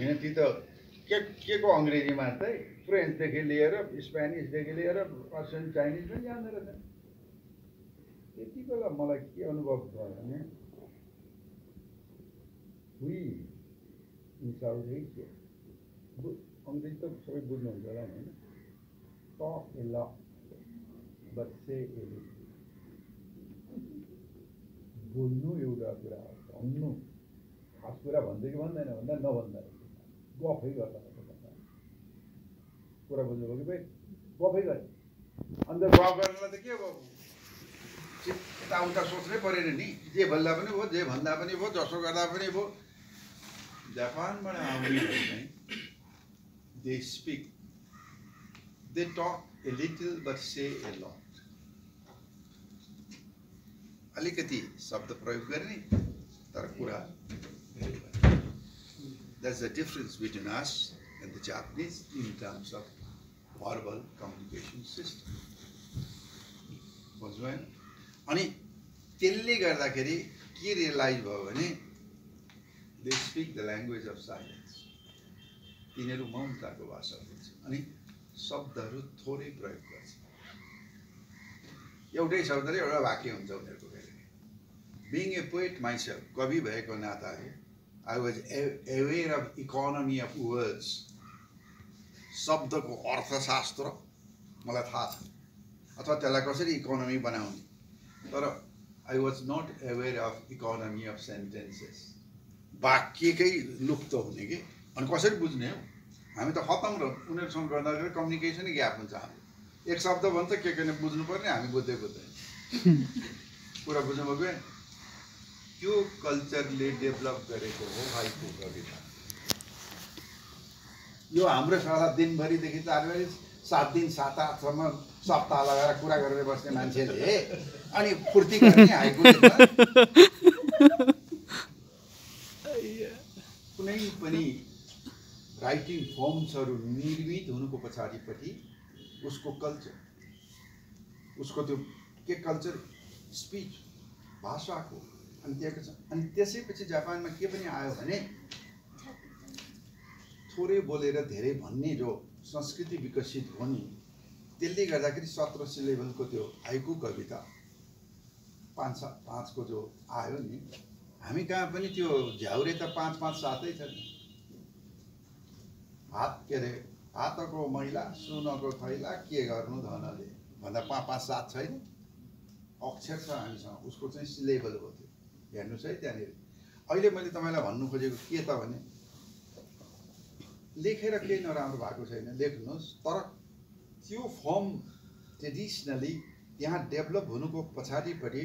हैन ती त के को अंग्रेजी मात्रै फ्रेन्चदेखि लिएर स्पेनिसदेखि लिएर रसियन चाइनिज पनि जान्दो रहेछ त्यति बेला मलाई के अनुभव भयो भने अंग्रेजी त सबै बुझ्नुहुन्छ होला हैन talk a lot but say a little बोल्नु एउटा कुरा हो भन्नु खास कुरा भन्छ कि भन्दैन भन्दा नभन्दा गफै गर्दा कुरा बुझ्नुभयो कि भाइ गफै गरे अन्त गफ गर्नलाई त के भयो यताउता सोच्नै परेन नि जे भन्दा पनि भयो जे भन्दा पनि भयो जसो गर्दा पनि भयो जापानबाट आउनेहरू चाहिँ they speak they talk a little but say a lot अलिकति शब्द प्रयोग गर्ने तर कुरा that's the difference between us and the Japanese in terms of verbal communication system बुझ्नु भएन अनि त्यसले गर्दाखेरि के रियलाइज भयो भने they speak the language of silence तिनीहरू मौनताको भाषा बोल्छ अनि शब्दहरू थोरै प्रयोग गर्छ एउटै शब्दले एउटा वाक्य हुन्छ उनीहरूको being a poet myself कवि भएको नाताले I was aware of economy of words शब्दको अर्थशास्त्र मलाई थाहा छ अथवा त्यसलाई कसरी इकोनोमी बनाउने तर I was not aware of economy of sentences वाक्यकै लुप्त हुने के अनि कसरी बुझ्ने हो हामी त खतम र उनीहरुसँग गर्दाखेरि कम्युनिकेसनै ग्याप हुन्छ हाम्रो एक शब्द भन्छ के बुझ्नु पर्ने हामी बुझ्दै कुरा बुझ्नुभयो के त्यो कल्चरले डेभलप गरेको हो हाइकु कविता यो हाम्रो सारा दिनभरिदेखि 7 दिन 7-8 सम्म सप्ताह लगाएर कुरा गरेर बस्ने मान्छेले अनि फुर्ती गर्ने हाइकु कुनै पनि राइटिङ फर्म्सहरु निर्मित हुनुको पछाडिपटि उसको कल्चर उसको त्यो के कल्चर स्पीच भाषाको अनि त्यसैपछि जापानमा के पनि आयो भने थोरै बोलेर धेरै भन्ने जो संस्कृति विकसित हो नि त्यसले गर्दाखेरि 17 सिलेबलको त्यो हाइकु कविता 5 को जो आयो नि हामी कहाँ पनि त्यो झ्याउरे त 5-5 7 छ नि हात के रे हातको मैला सुनको थैला के गर्नु धनले भन्दा 5-5 7 छैन अक्षर छ हामीसँग उसको चाहिँ सिलेबल हो त्यो हेर्नुस् है त्यहाँनिर अहिले मैले तपाईलाई भन्नु खोजेको के त भने लेखेर केही नराम्रो भएको छैन लेख्नुस् तर त्यो फर्म ट्रेडिसनली यहाँ डेभलप हुनुको पछाडिपटि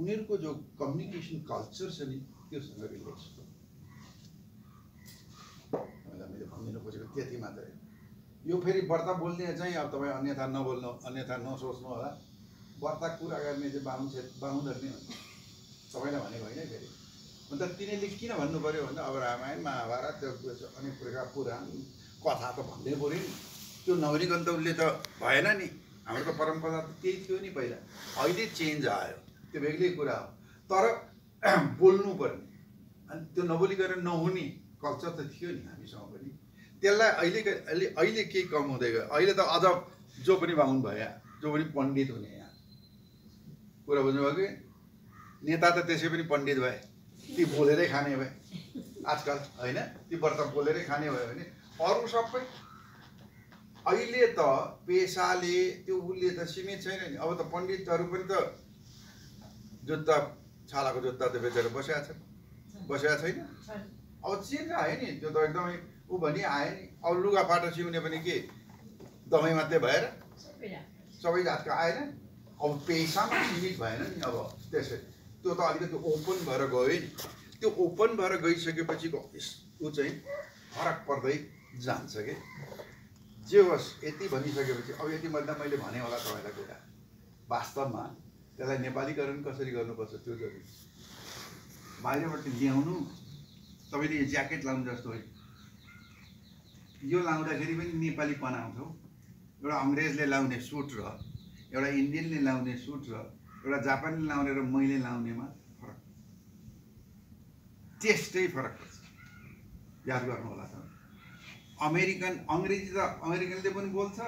उनीहरुको जो कम्युनिकेसन कल्चर छ नि त्योसँग रिलेट छ मैले भन्दिन खोजेको त्यति मात्रै यो फेरि व्रत बोल्ने चाहिँ अब तपाई अन्यथा नबोल्नु अन्यथा नसोच्नु होला व्रत कुरा गर्ने चाहिँ बाहुन गर्ने तपाईलाई भनेको हैन फेरि अन्त तिनीले किन भन्नु पर्यो भन्दा अब रामायण महाभारत त्यो अनेक प्रकार पुराण कथा त भन्दै पर्यो नि त्यो नगरिकन त उले त भएन नि हाम्रो त परम्परा त त्यही थियो नि पहिला अहिले चेन्ज आयो त्यो बेग्लै कुरा हो तर बोल्नु पर्ने अनि त्यो नबोलिकन नहुने कल्चर त थियो नि हामीसँग पनि त्यसलाई अहिले के कम हुँदै गयो अहिले त अझ जो पनि बाहुन भए जो पनि पण्डित हुने यहाँ कुरा बुझ्नुभयो कि नेता त त्यसै पनि पण्डित भए ती बोलेरै खाने भए आजकल हैन ती व्रत बोलेरै खाने भयो भने अरु सबै अहिले त पेशाले त्यो उले त सीमित छैन नि अब त पण्डितहरु पनि त जुत्ता छालाको जुत्ता त बेचेर बसेका छैन अब चेन्ज आयो नि त्यो त एकदमै उ भनी आयो नि अब लुगा फाटा सिउने पनि के दमै मात्रै भएर सबै जातको आएन अब पेशामा सीमित भएन नि अब त्यसै त्यो त अलिकति ओपन भएर गयो नि त्यो ओपन भएर गइसकेपछि उ चाहिँ फरक पर्दै जान्छ के जे होस् यति भनिसकेपछि अब यति मध्ये मैले भने होला तपाईलाई कुरा वास्तवमा त्यसलाई नेपालीकरण कसरी गर्नुपर्छ त्यो जरुरी बाहिरबाट ल्याउनु तपाईले यो ज्याकेट लाउनु जस्तो होइन यो लाउँदाखेरि पनि नेपालीपन आउँछ एउटा अंग्रेजले लाउने सुट र एउटा इन्डियनले लाउने सुट र एउटा जापानले लाउने र मैले लाउनेमा फरक टेस्टै फरक पर्छ याद गर्नु होला त अमेरिकन अङ्ग्रेजी त अमेरिकनले पनि बोल्छ,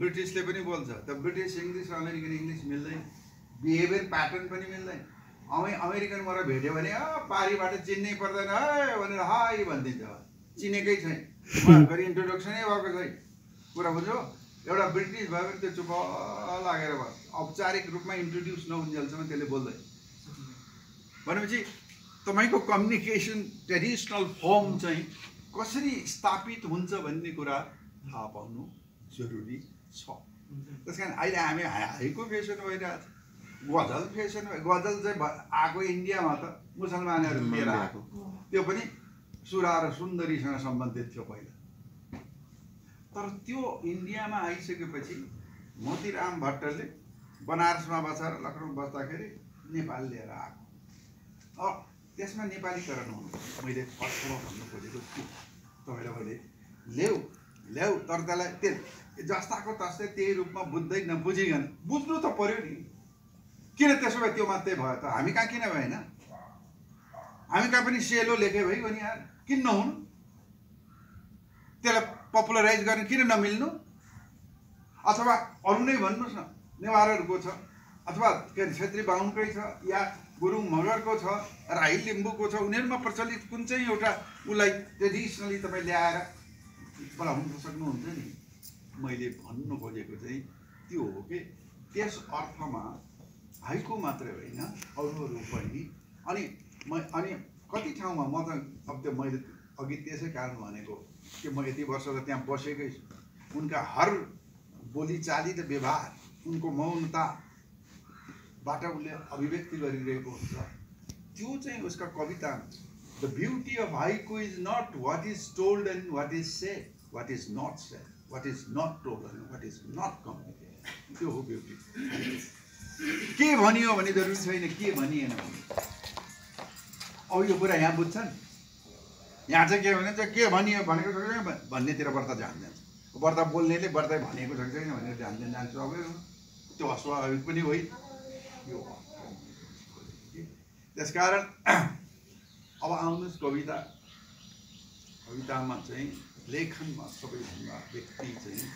ब्रिटिसले पनि बोल्छ। त ब्रिटिस इङ्ग्लिस र अमेरिकन इङ्ग्लिस मिल्दैन, बिहेभियर प्याटर्न पनि मिल्दैन। अमेरिकन मलाई भेट्यो भने पारीबाट चिन्नै पर्दैन है भनेर हाई भनिदिन्छ, चिनेकै छैन, उहाँखेरि इन्ट्रोडक्सनै भएको छैन। कुरा बुझ्यो? एउटा ब्रिटिस भयो भने त्यो चुप लागेर बस्छ, औपचारिक रूपमा इन्ट्रोड्युस नहुन्जेलसम्म त्यसले बोल्दैन। भनेपछि तपाईँको कम्युनिकेसन ट्रेडिसनल फर्म चाहिँ कसरी स्थापित हुन्छ भन्ने कुरा थाहा पाउनु जरुरी छ। त्यस कारण अहिले हामी हाईको फेसन भइरहेछ, गजल फेसन भयो। गजल चाहिँ आएको इन्डियामा त मुसलमानहरू लिएर आएको, त्यो पनि सुरा र सुन्दरीसँग सम्बन्धित थियो पहिला। तर त्यो इन्डियामा आइसकेपछि मोतीराम भट्टले बनारसमा बसेर लखनऊ बस्दाखेरि नेपाल लिएर आएको। त्यसमा नेपालीकरण हुनु मैले फर्स्टमा भन्नु खोजेको छु तपाईँलाई। मैले ल्याऊ तर त्यसलाई त्यो जस्ताको तस्तै त्यही रूपमा बुझ्दै नबुझिकन बुझ्नु त पर्यो नि। किन त्यसो भए त्यो मात्रै भयो त? हामी कहाँ किन भएन? हामी कहाँ पनि सेलो लेखे भइगयो नि यार, किन नहुनु? त्यसलाई पपुलराइज गर्न किन नमिल्नु? अथवा अरू नै भन्नुहोस् न, नेवारहरूको छ, अथवा के अरे छेत्री बाहुनकै छ, या गुरुङ मगरको छ, राई लिम्बूको छ, उनीहरूमा प्रचलित कुन चाहिँ एउटा उसलाई ट्रेडिसनली तपाईँ ल्याएर बोलाउन सक्नुहुन्छ नि। मैले भन्नु खोजेको चाहिँ त्यो हो कि त्यस अर्थमा हाइकु मात्रै होइन अरूहरू पनि। अनि कति ठाउँमा म त अब त्यो मैले अघि त्यसै कारण भनेको कि म यति वर्ष त त्यहाँ बसेकै छु। उनका हर बोलीचाली र व्यवहार, उनको मौनताबाट उसले अभिव्यक्ति गरिरहेको हुन्छ। त्यो चाहिँ उसका कविता। The beauty of haiku is not what is told and what is said, what is not said, what is not told and what is not communicated. त्यो हो ब्युटी। के भनियो भने जरुरी छैन, के भनिएन भने। अब यो कुरा यहाँ बुझ्छन्? यहाँ चाहिँ के भने चाहिँ के भनियो भनेको छ भन्नेतिर व्रत ध्यान दिन्छ। व्रत बोल्नेले व्रतै भनेको छ कि छैन भनेर ध्यान दिन जान्छु। अब त्यो अस्वाभाविक पनि होइन यो। त्यसकारण अब आउनुहोस् कवितामा चाहिँ लेखनमा सबैभन्दा व्यक्ति चाहिँ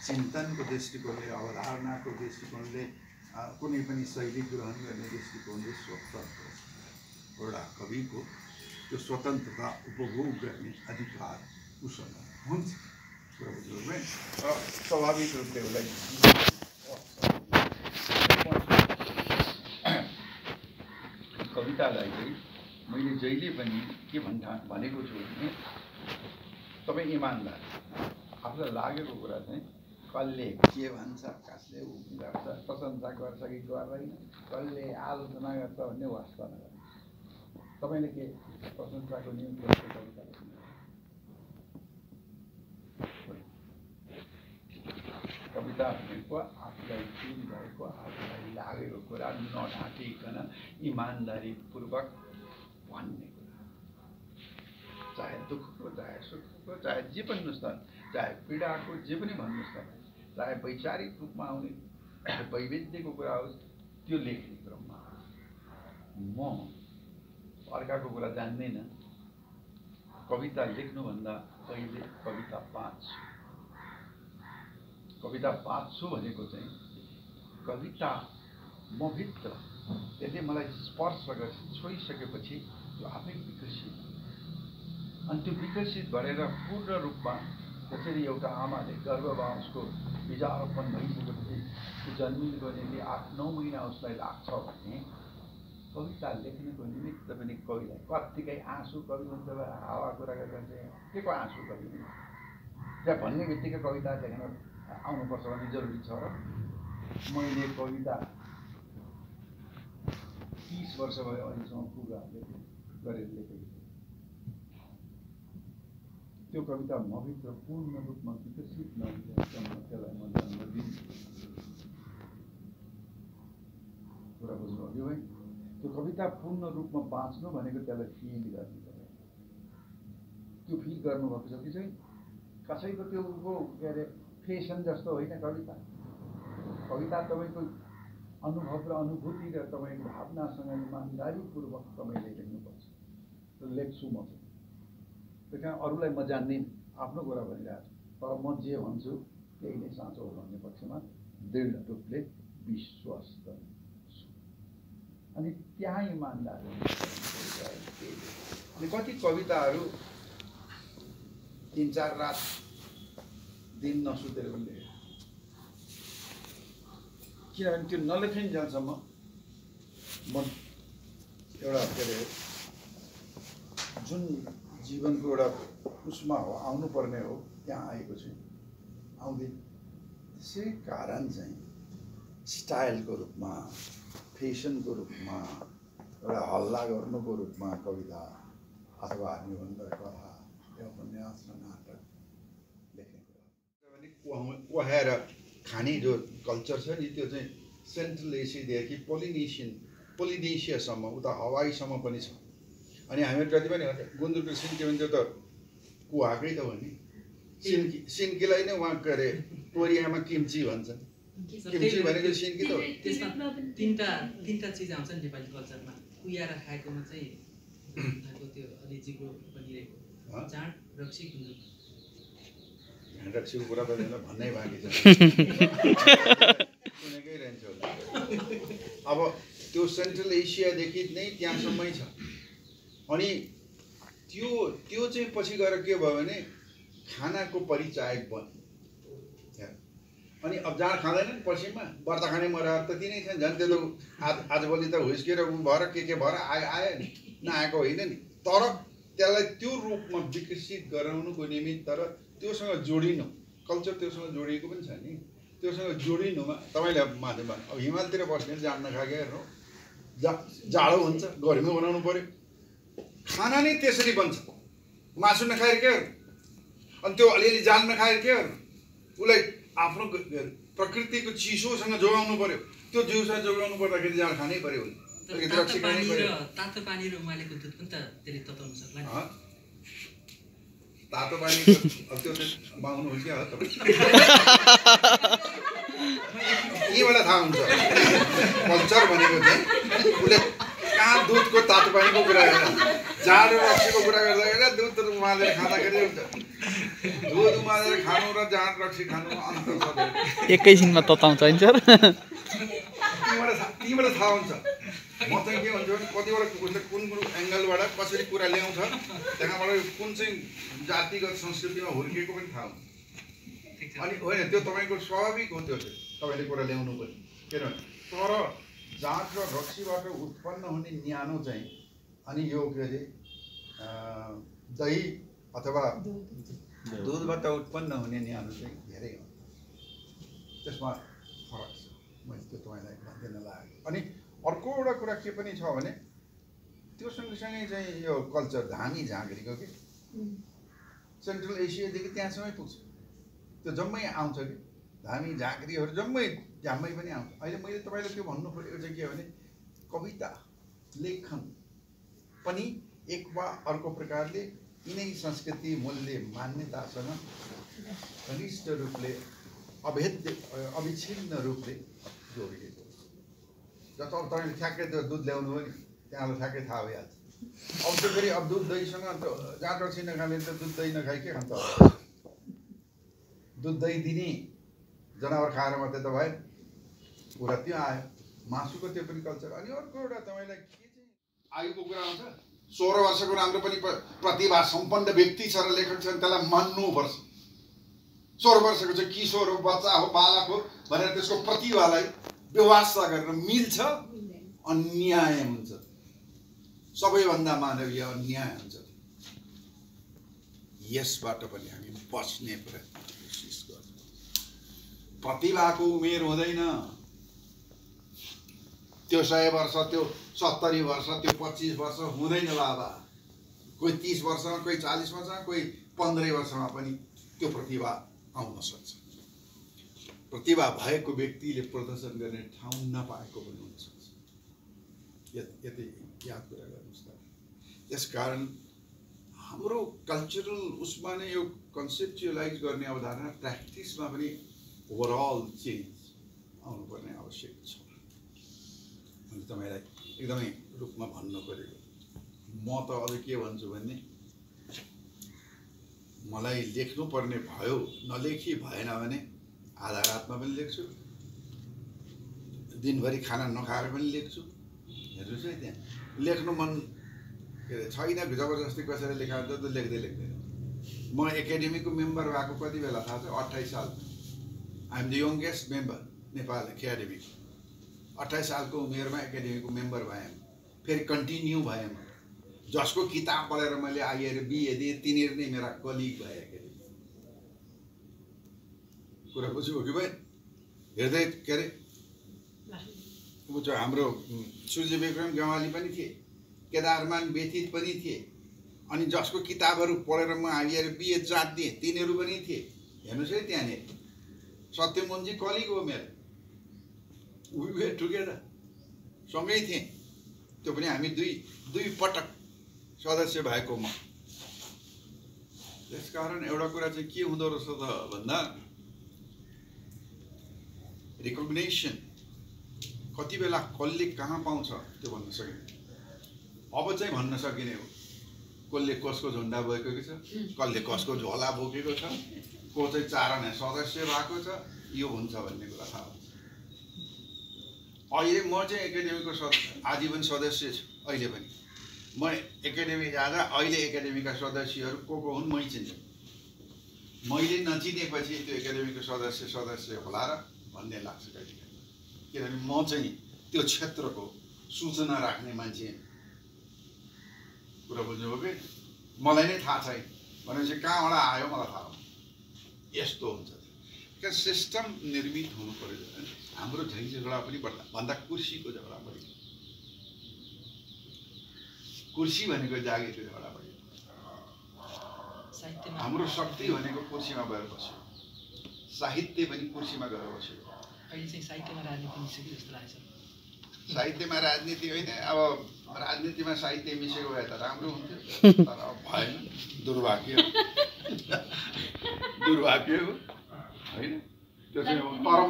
चिन्तनको दृष्टिकोणले, अवधारणाको दृष्टिकोणले, कुनै पनि शैली ग्रहण गर्ने दृष्टिकोणले स्वतन्त्र एउटा कविको त्यो स्वतन्त्रता उपभोग गर्ने अधिकार उसँग हुन्छ। कुरा बुझ्नुभयो? स्वाभाविक रूपले उसलाई कवितालाई चाहिँ मैले जहिले पनि के भनेको छु भने तपाईँ इमान्दार, आफूलाई लागेको कुरा चाहिँ कसले के भन्छ, कसले गर्छ, प्रशंसा गर्छ कि गर्दैन, कसले आलोचना गर्छ भन्ने वास्ता नगर्नु। तपाईँले के प्रशंसाको नियम गर्छ कविता लेख्नु? कविता भनेको आफूलाई फिल भएको, आफूलाई लागेको कुरा नढाँटिकन इमान्दारीपूर्वक भन्ने कुरा। चाहे दुःखको, चाहे सुखको, चाहे जे भन्नुहोस् न, चाहे पीडाको, जे पनि भन्नुहोस् न, चाहे वैचारिक रूपमा आउने वैविध्यको कुरा होस्, त्यो लेख्ने क्रममा म अर्काको कुरा जान्दैन। कविता लेख्नुभन्दा पहिले कविता बाँच्छु भनेको चाहिँ कविता मभित्र त्यसले मलाई स्पर्श गरेर छोइसकेपछि त्यो आफै विकसित, अनि त्यो विकसित भएर पूर्ण रूपमा जसरी एउटा आमाले गर्भवासको बिजारोपण भइसकेपछि त्यो जन्मिएको निम्ति 8-9 महिना उसलाई लाग्छ भने कविता लेख्नको निमित्त पनि कविलाई कत्तिकै आँसु कवि हुन्छ। हावा कुरा गरेर चाहिँ के को आँसु कवि त्यहाँ भन्ने बित्तिकै कविता लेख्न आउनुपर्छ भन्ने जरुरी छ र? मैले कविता 30 वर्ष भयो अहिलेसम्म पुरा गरेर लेखेको छु। त्यो कविता मभित्र पूर्ण रूपमा विकसित नहुँदासम्म त्यसलाई म जन्म दिन्छु। कुरा बुझ्नुभयो है? त्यो कविता पूर्ण रूपमा बाँच्नु भनेको त्यसलाई फिल गर्नु पर्यो। त्यो फिल गर्नुभएको छ कि चाहिँ कसैको त्यो के अरे फेसन जस्तो होइन कविता। कविता तपाईँको अनुभव र अनुभूति र तपाईँको भावनासँग इमान्दारीपूर्वक तपाईँले लेख्नुपर्छ। त्यो लेख्छु म चाहिँ। त्यस कारण अरूलाई म जान्दिनँ, आफ्नो कुरा भनिरहेको छु, तर म जे भन्छु त्यही नै साँचो हो भन्ने पक्षमा दृढ रूपले विश्वास गर्छु। अनि त्यहाँ इमान्दार अनि कति कविताहरू 3-4 रात दिन नसुतेर पनि लेखेँ, किनभने त्यो नलेखिन्जेलसम्म म एउटा के अरे जुन जीवनको एउटा उसमा हो आउनुपर्ने हो त्यहाँ आएको छु, आउँदैन। त्यसै कारण चाहिँ स्टाइलको रूपमा, फेसनको रूपमा, एउटा हल्ला गर्नुको रूपमा कविता अथवा निबन्ध, कथा, उपन्यास र नाटक लेख्ने कुरा भने कुहाएर खाने जो कल्चर छ नि, त्यो चाहिँ सेन्ट्रल एसियादेखि पोलिनेसियासम्म उता हवाईसम्म पनि छ। अनि हामीहरू जति पनि गुन्द्रुकको सिन्की भन्छ त कुहाकै त हो नि, सिन्कीलाई नै उहाँ के अरे कोरियामा किम्ची भन्छन्। किम्ची भनेको सिन्की त हो। त्यसमा तीनटा चिज आउँछ नि नेपाली कल्चरमा, कुहिएर खाएकोमा चाहिँ त्यो अलिजिको बनिरहेको चाड, रक्सी, गुन्द्रुक। रक्सीको कुरा त भन्नै बाँकी छ, सुनेकै रहन्छ होला। अब त्यो सेन्ट्रल एसियादेखि नै त्यहाँसम्मै छ। अनि त्यो चाहिँ पछि गएर के भयो भने खानाको परिचायक बन्यो। अनि अब जाँड खाँदैनन् पश्चिममा, व्रत खाने मरेर त तिनै छ झन्, त्यो त आजभोलि त हुस्केर भएर के भएर आयो नि, नआएको होइन नि। तर त्यसलाई त्यो रूपमा विकसित गराउनुको निमित्त र त्योसँग जोडिनु, कल्चर त्योसँग जोडिएको पनि छ नि, त्योसँग जोडिनुमा तपाईँले माथि भन्नु अब हिमालतिर बस्ने जाँड नखाएको हेर्नु, जाडो हुन्छ, गर्मी बनाउनु पऱ्यो, खाना नै त्यसरी बन्छ। मासु नखाएर के गर्नु, अनि त्यो अलिअलि जान नखाएर के गर्नु, उसलाई आफ्नो प्रकृतिको चिसोसँग जोगाउनु पऱ्यो। त्यो जिउसँग जोगाउनु पर्दाखेरि जाँड खानै पऱ्यो भने तातो पानी र उमालेको दुध पनि त त्यसले तताउनु सक्ला नि। तातो पानी अब त्यो माग्नु हो क्या हो तपाईँ, यहीँबाट थाहा हुन्छ कल्चर भनेको चाहिँ। उसले कहाँ दुधको तातो पानीको कुरा गर्दा, जाँड र रक्सीको कुरा गर्दा दुध उमालेर खाँदाखेरि हुन्छ। दुध उमालेर खानु र जाँड रक्सी खानुमा अन्तर छ, एकैछिनमा तताउँछ नि सर। तीबाट थाहा हुन्छ। म चाहिँ के भन्छु भने कतिवटा उसले कुन एङ्गलबाट कसरी कुरा ल्याउँछ, त्यहाँबाट कुन चाहिँ जातिगत संस्कृतिमा हुर्किएको पनि थाहा हुन्छ। अनि होइन, त्यो तपाईँको स्वाभाविक हो, त्यो चाहिँ तपाईँले कुरा ल्याउनु पनि। किनभने तर जाँड र रक्सीबाट उत्पन्न हुने न्यानो चाहिँ अनि यो के अरे दही अथवा दुधबाट उत्पन्न हुने न्यानो चाहिँ धेरै हो, त्यसमा फरक छ। मैले त्यो तपाईँलाई भनिदिन लागेको। अनि अर्को एउटा कुरा के पनि छ भने त्यो सँगसँगै चाहिँ यो कल्चर धामी झाँक्रीको कि सेन्ट्रल एसियादेखि त्यहाँसम्मै पुग्छ, त्यो जम्मै आउँछ कि धामी झाँक्रीहरू जम्मै पनि आउँछ। अहिले मैले तपाईँलाई त्यो भन्नु परेको चाहिँ के भने कविता लेखन पनि एक वा अर्को प्रकारले यिनै संस्कृति मूल्य मान्यतासँग घनिष्ठ रूपले अविच्छिन्न रूपले जोडिएको। जस्तो अब तपाईँले ठ्याक्कै त्यो दुध ल्याउनु हो नि, त्यहाँबाट ठ्याक्कै थाहा भइहाल्छ। अब त्यो फेरि अब दुध दहीसँग जाँड रक्सी नखाने त दुध दही नखाइ के खान्छ? दुध दही दिने जनावर खाएर मात्रै त भयो, कुरा त्यो आयो। मासुको त्यो पनि कल्चर। अनि अर्को एउटा तपाईँलाई के चाहिँ आयुको कुरा आउँछ, 16 वर्षको राम्रो पनि प्रतिभा सम्पन्न व्यक्ति छ र लेखक छ, त्यसलाई मान्नुपर्छ। 16 वर्षको चाहिँ किशोर हो, बच्चा हो, बालक हो भनेर त्यसको प्रतिभालाई व्यवस्था गरेर मिल्छ, अन्याय हुन्छ, सबैभन्दा मानवीय अन्याय हुन्छ। यसबाट पनि हामी बच्ने प्रयत्न कोसिस गर्छौँ। प्रतिभाको उमेर हुँदैन, त्यो 100 वर्ष, त्यो 70 वर्ष, त्यो 25 वर्ष हुँदैन बाबा। कोही 30 वर्षमा, कोही 40 वर्षमा, कोही 15 वर्षमा पनि त्यो प्रतिभा आउन सक्छ। प्रतिभा भएको व्यक्तिले प्रदर्शन गर्ने ठाउँ नपाएको पनि हुन सक्छ। यति याद कुरा गर्नुहोस् त। त्यसकारण हाम्रो कल्चरल उसमा नै यो कन्सेप्चुअलाइज गर्ने अवधारणा प्र्याक्टिसमा पनि ओभरअल चेन्ज आउनुपर्ने आवश्यक छ। मैले तपाईँलाई एकदमै रूपमा भन्नु परेको। म त अझ के भन्छु भने मलाई लेख्नुपर्ने भयो, नलेखी भएन भने आधा रातमा पनि लेख्छु, दिनभरि खाना नखाएर पनि लेख्छु। हेर्नुहोस् है, त्यहाँ लेख्नु मन के अरे छैन, जबरजस्ती कसैले लेखाएर त लेख्दै लेख्दैन। म एकाडेमीको मेम्बर भएको कति बेला थाहा छ? 28 साल। I am the youngest member Nepal Academy. 28 सालको उमेरमा एकाडेमीको मेम्बर भएँ, फेरि कन्टिन्यू भएँ। जसको किताब पढेर मैले आइएर बिए दिएँ तिनीहरू नै मेरा कलिग भए एकाडेमी। कुरा बुझ्यो कि भाइ? हेर्दै के अरे हाम्रो सूर्य विक्रम गेवाली पनि थिए, केदारमान व्यथित पनि थिए, अनि जसको किताबहरू पढेर म आइएर बिए जात दिएँ तिनीहरू पनि थिए। हेर्नुहोस् है, त्यहाँनिर सत्यमोहनजी कलिग हो मेरो, वी वर टुगेदर, सँगै थिएँ। त्यो पनि हामी दुई पटक सदस्य भएको म। त्यसकारण एउटा कुरा चाहिँ के हुँदो रहेछ त भन्दा रिकग्नेसन कति बेला कसले कहाँ पाउँछ त्यो भन्न सकिने। अब चाहिँ भन्न सकिने हो कसले कसको झन्डा बोकेको छ, कसले कसको झोला बोकेको छ, को चाहिँ 4 आना सदस्य भएको छ, यो हुन्छ भन्ने कुरा थाहा हुन्छ। अहिले म चाहिँ एकाडेमीको आजीवन सदस्य छु। अहिले पनि म एकाडेमी जाँदा अहिले एकाडेमीका सदस्यहरू को हुन् मै चिन्छु। मैले नचिनेपछि त्यो एकाडेमीको सदस्य होला र भन्ने लाग्छ कहिले, किनभने म चाहिँ त्यो क्षेत्रको सूचना राख्ने मान्छे। कुरा बुझ्नुभयो कि? मलाई नै थाहा छैन भनेपछि कहाँबाट आयो मलाई थाहा हुन्छ। यस्तो हुन्छ क्या, सिस्टम निर्मित हुनु पर्यो। हाम्रो झै झगडा पनि भन्दा कुर्सीको झगडा बढी, कुर्सी भनेको जागिरको झगडा बढी। हाम्रो शक्ति भनेको कुर्सीमा गएर बस्यो, साहित्य पनि कुर्सीमा गएर बस्यो। अहिले चाहिँ साहित्यमा राजनीति मिसेको जस्तो लाग्छ। साहित्यमा राजनीति होइन, अब राजनीतिमा साहित्य मिसेको भए त राम्रो हुन्थ्यो, तर अब भएन। दुर्भाग्य दुर्भाग्य हो होइन। त्यो चाहिँ हो। तर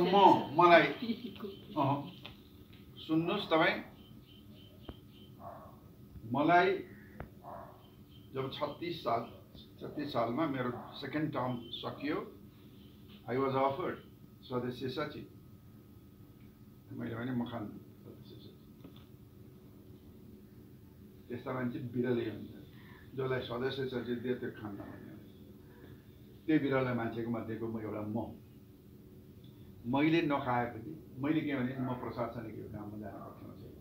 मलाई सुन्नुहोस् तपाईँ, मलाई जब 36 सालमा मेरो सेकेन्ड टर्म सकियो, आई वाज अफर्ड सदस्य सचिव। मैले भने म खान सदस्य सचिव। त्यस्ता मान्छे बिरलै हुन्छ जसलाई सदस्य सचिव दियो त्यो खान्न भन्ने। त्यही बिरलै मान्छेको मध्येको म एउटा मैले नखाएपछि मैले के भने म प्रशासनिक काममा जान पर्थेन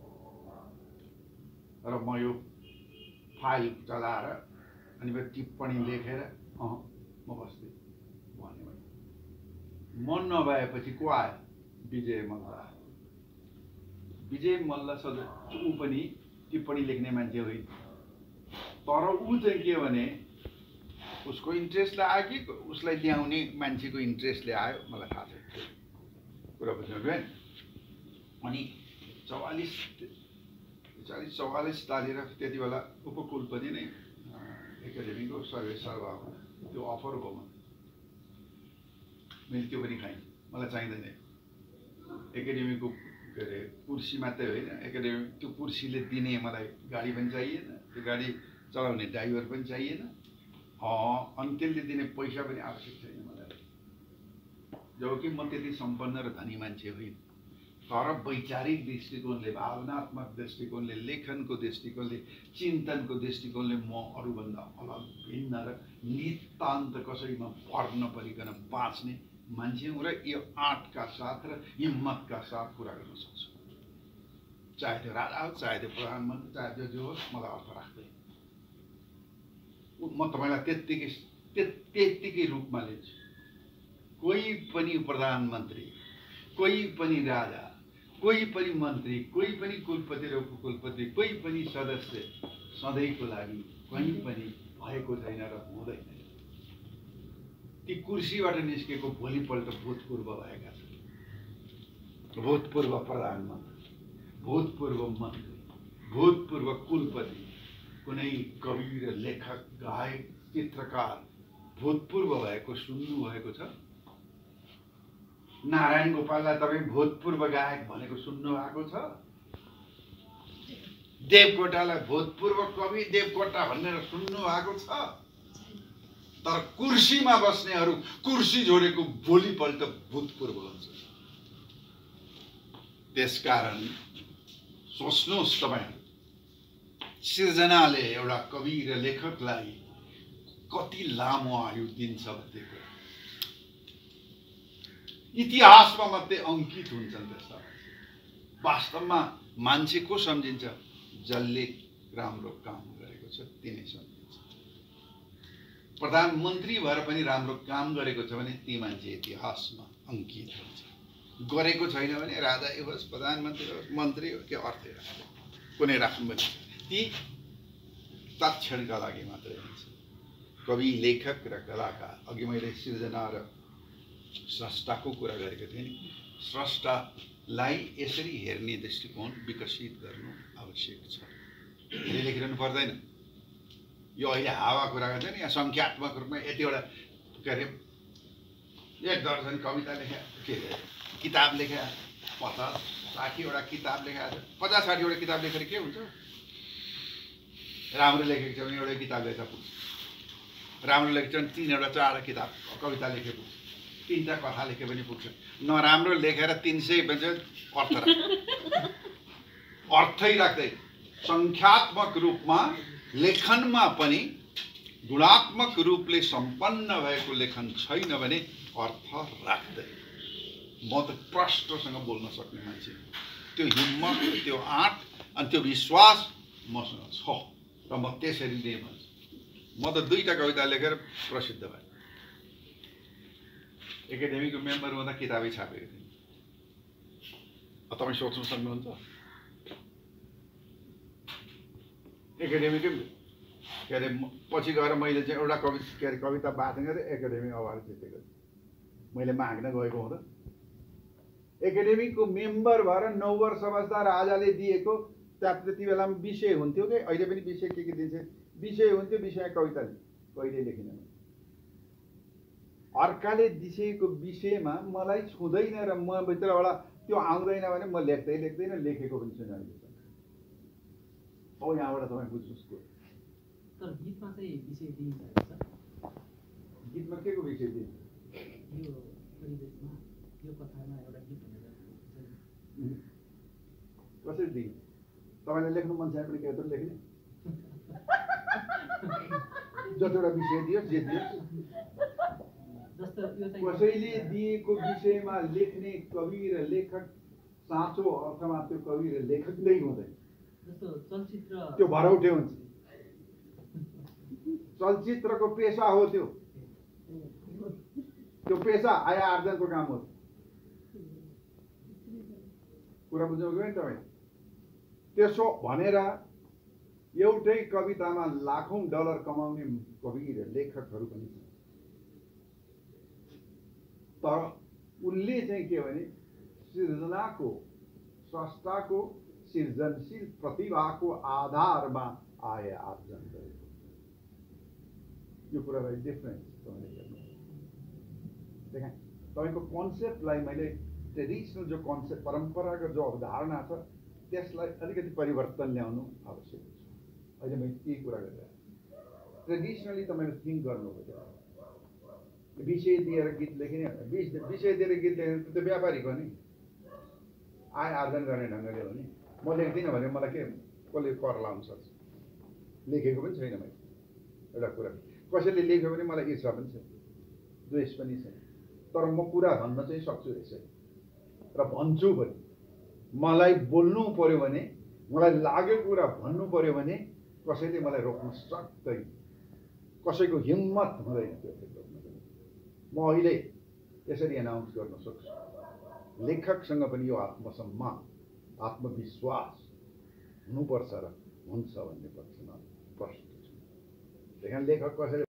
र म यो फाइल चलाएर अनि टिप्पणी लेखेर म बस्दै भने मन नभएपछि को आयो? विजय मल्ल आयो। विजय मल्ल ऊ पनि टिप्पणी लेख्ने मान्छे होइन, तर ऊ चाहिँ के भने उसको इन्ट्रेस्टले आयो कि उसलाई ल्याउने मान्छेको इन्ट्रेस्टले आयो मलाई थाहा छैन। कुरा बुझ्नुभयो? अनि 44 तालेर त्यति बेला उपकुलपति नै एकाडेमीको सर्वेसर्वा त्यो अफर भयो। मैले त्यो पनि खाएँ, मलाई चाहिँदैन। एकाडेमीको के अरे कुर्सी मात्रै होइन, एकाडेमी त्यो कुर्सीले दिने मलाई गाडी पनि चाहिएन, त्यो गाडी चलाउने ड्राइभर पनि चाहिएन, अनि त्यसले दिने पैसा पनि आवश्यक छैन मलाई। जबकि म त्यति सम्पन्न र धनी मान्छे होइन, तर वैचारिक दृष्टिकोणले, भावनात्मक दृष्टिकोणले, लेखनको दृष्टिकोणले, चिन्तनको दृष्टिकोणले म अरूभन्दा अलग भिन्न र नितान्त कसैमा पर्न परिकन बाँच्ने मान्छे हुँ र यो आँटका साथ र हिम्मतका साथ कुरा गर्न सक्छु। चाहे त्यो राजा होस्, चाहे त्यो प्रधानमन्त्री, चाहे त्यो जो होस्, मलाई अर्थ राख्दैन। म तपाईँलाई त्यत्तिकै रूपमा लिन्छु। कोही पनि प्रधानमन्त्री, कोही पनि राजा, कोही पनि मन्त्री, कोही पनि कुलपति र उपकुलपति, कोही पनि सदस्य सधैँको लागि कहीँ पनि भएको छैन र हुँदैन। ती कुर्सीबाट निस्केको भोलिपल्ट भूतपूर्व भएका छन्। भूतपूर्व प्रधानमन्त्री, भूतपूर्व मन्त्री, भूतपूर्व कुलपति, कुनै कवि र लेखक, गायक, चित्रकार भूतपूर्व भएको सुन्नुभएको छ? नारायण गोपाललाई तपाईँ भूतपूर्व गायक भनेको सुन्नु भएको छ? देवकोटालाई भूतपूर्व कवि देवकोटा भनेर सुन्नु भएको छ? तर कुर्सीमा बस्नेहरू कुर्सी जोडेको भोलिपल्ट भूतपूर्व हुन्छ। त्यसकारण सोच्नुहोस् तपाईँ, सिर्जनाले एउटा कवि र लेखकलाई कति लामो आयु दिन्छ भन्ने कुरा इतिहासमा मात्रै अङ्कित हुन्छन्। त्यस्ता वास्तवमा मान्छे को सम्झिन्छ? जसले राम्रो काम गरेको छ तिनै सम्झिन्छ। प्रधानमन्त्री भएर पनि राम्रो काम गरेको छ भने ती मान्छे इतिहासमा अङ्कित हुन्छ। गरेको छैन भने राजा होस्, प्रधानमन्त्री होस्, मन्त्री होस्, के अर्थै राख्दैन, कुनै राख्नु पनि ती तत्क्षणका लागि मात्रै हुन्छ। कवि, लेखक र कलाकार, अघि मैले सिर्जना र स्रष्टाको कुरा गरेको थिएँ नि, स्रष्टालाई यसरी हेर्ने दृष्टिकोण विकसित गर्नु आवश्यक छ। धेरै लेखिरहनु पर्दैन। यो अहिले हावा कुरा गर्छ नि, यहाँ सङ्ख्यात्मक रूपमा यतिवटा के अरे 1 दर्जन कविता लेखा, के अरे किताब लेखा, 50-60वटा किताब लेखा, 50-60वटा किताब लेखेर के हुन्छ? राम्रो लेखेको छ भने एउटै किताब लेख्दा पुग्छ। राम्रो लेखेको छ भने 3वटा 4वटा किताब कविता लेखे पुग्छ, 3टा कथा लेखे पनि पुग्छ। नराम्रो लेखेर 300 भन्छ अर्थै राख्दै। सङ्ख्यात्मक रूपमा लेखनमा पनि गुणात्मक रूपले सम्पन्न भएको लेखन छैन भने अर्थ राख्दै। म त प्रष्टसँग बोल्न सक्ने मान्छे, त्यो हिम्मत, त्यो आँट अनि त्यो विश्वास मसँग छ र म त्यसरी नै भन्छु। म त 2टा कविता लेखेर प्रसिद्ध भएँ। एकाडेमीको मेम्बर हुँदा किताबै छापेको थिएँ। तपाईँ सोच्नु सक्नुहुन्छ? एकाडेमीकै के अरे पछि गएर मैले चाहिँ एउटा कविता वाचन गरेर एकाडेमी अवार्ड जितेको थिएँ। मैले माग्न गएको हुँदा एकाडेमीको मेम्बर भएर 9 वर्ष बस्दा राजाले दिएको त्यति बेलामा विषय हुन्थ्यो कि अहिले पनि विषय के दिन्छ, विषय हुन्थ्यो, विषय कविता कहिले लेखिनँ। अर्काले दिएको विषयमा मलाई छुँदैन र म भित्रबाट त्यो आउँदैन भने म लेख्दैन, लेखेको पनि छैन अहिलेसम्म। अब यहाँबाट तपाईँ बुझ्नुहोस्। तर गीतमा चाहिँ विषय दिइन्छ। गीतमा के को विषय दिइन्छ? यो परिवेशमा, यो कथामा एउटा गीत भनेर कसरी दिइन्छ? तपाईँलाई लेख्नु मन छैन भने के त लेख्ने? जतिवटा विषय दियो जे दियो, कसैले दिएको विषयमा लेख्ने कवि र लेखक साँचो अर्थमा त्यो कवि र लेखक नै हुँदैन। त्यो भरौटे हुन्छ। चलचित्रको पेसा हो त्यो पेसा आय आर्जनको काम हो। कुरा बुझ्नुभयो नि तपाईँ? त्यसो भनेर एउटै कवितामा लाखौं डलर कमाउने कवि र लेखकहरू पनि छन्। तर उनले चाहिँ के भने सृजनाको, स्रष्टाको सृजनशील प्रतिभाको आधारमा आय आर्जन गरेको। यो कुरालाई डिफरेन्स देखा। तपाईँको कन्सेप्टलाई मैले ट्रेडिसनल जो कन्सेप्ट, परम्परागत जो अवधारणा छ त्यसलाई अलिकति परिवर्तन ल्याउनु आवश्यक छ। अहिले मैले के कुरा गरिरहेको ट्रेडिसनली तपाईँले थिङ्क गर्नुभयो। विषय दिएर गीत लेखिने, विषय दिएर गीत लेख्ने त्यो व्यापारिक हो नि, आय आर्जन गर्ने ढङ्गले हो नि। म लेख्दिनँ भने मलाई के कसले कर लाउन सक्छ? लेखेको पनि छैन मैले एउटा कुरा। कसैले लेख्यो भने मलाई ईर्षा पनि छैन, द्वेष पनि छैन। तर म कुरा भन्न चाहिँ सक्छु यसरी र भन्छु पनि। मलाई बोल्नु पर्यो भने, मलाई लागेको कुरा भन्नु पर्यो भने कसैले मलाई रोक्न सक्दैन। कसैको हिम्मत हुँदैन त्यो रोक्न। म अहिले यसरी एनाउन्स गर्न सक्छु, लेखकसँग पनि यो आत्मसम्मान, आत्मविश्वास हुनुपर्छ र हुन्छ भन्ने पक्षमा प्रश्न छ। त्यहाँ लेखक कसैले